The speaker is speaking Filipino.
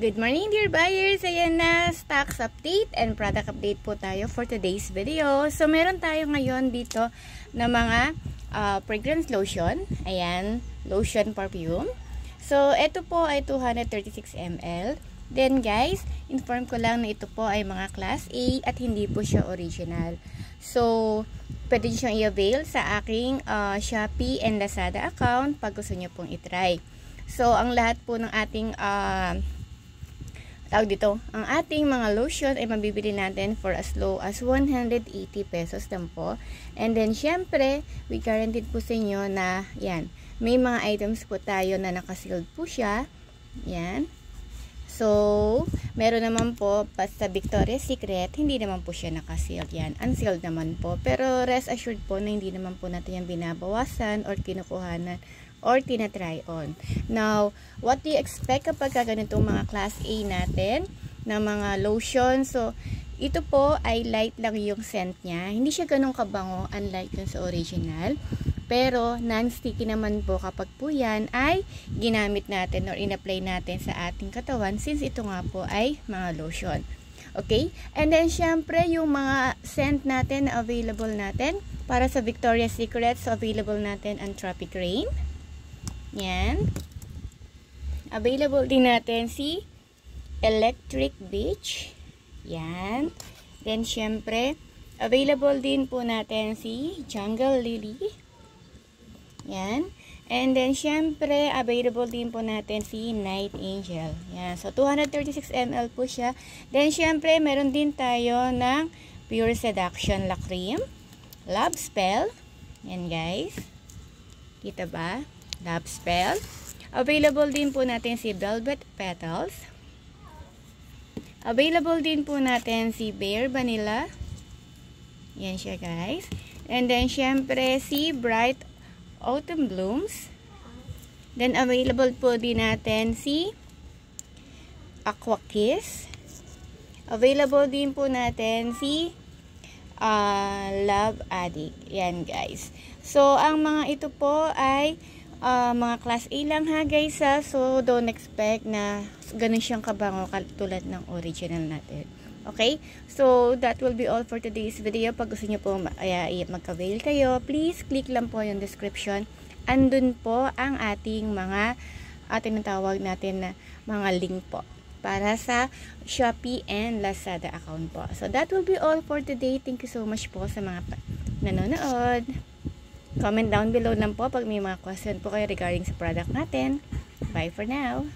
Good morning dear buyers! Ayan na, stocks update and product update po tayo for today's video. So meron tayo ngayon dito na mga fragrance lotion. Ayan, lotion perfume. So ito po ay 236 ml. Then guys, inform ko lang na ito po ay mga class A at hindi po siya original. So pwede nyo siyang i-avail sa aking Shopee and Lazada account pag gusto nyo pong itry. So ang lahat po ng ating ang ating mga lotion ay mabibili natin for as low as 180 pesos lang po. And then, syempre, we guaranteed po sa inyo na, yan, may mga items po tayo na nakasealed po siya. Yan. So, meron naman po, sa Victoria's Secret, hindi naman po siya nakasealed. Yan, unsealed naman po. Pero, rest assured po na hindi naman po natin yan binabawasan or kinukuhanan or tinatry on. Now, what do you expect kapag ganitong mga class A natin na mga lotion? So, ito po ay light lang yung scent niya. Hindi siya ganun kabango, unlike yung sa original. Pero, non-sticky naman po kapag po yan ay ginamit natin or in-apply natin sa ating katawan since ito nga po ay mga lotion. Okay? And then, syempre, yung mga scent natin na available natin para sa Victoria's Secret, so available natin ang Tropic Rain. Yan. Available din natin si Electric Beach. Yan. Then, syempre, available din po natin si Jungle Lily. Yan. And then, syempre, available din po natin si Night Angel. Yan. So, 236 ml po siya. Then, syempre, meron din tayo ng Pure Seduction La Cream. Love Spell. Yan, guys. Kita ba? Love Spell. Available din po natin si Velvet Petals. Available din po natin si Bare Vanilla. Yan siya, guys. And then, syempre, si Bright Autumn Blooms. Then, available po din natin si Aqua Kiss. Available din po natin si Love Addict. Yan, guys. So, ang mga ito po ay mga class A lang ha guys ha. So don't expect na ganun siyang kabango tulad ng original natin. Okay? So that will be all for today's video. Pag gusto nyo po magka-avail kayo, please click lang po yung description. Andun po ang ating mga tinatawag natin na mga link po para sa Shopee and Lazada account po. So that will be all for today. Thank you so much po sa mga nanonood. Comment down below lang po pag may mga question po kayo regarding sa product natin. Bye for now!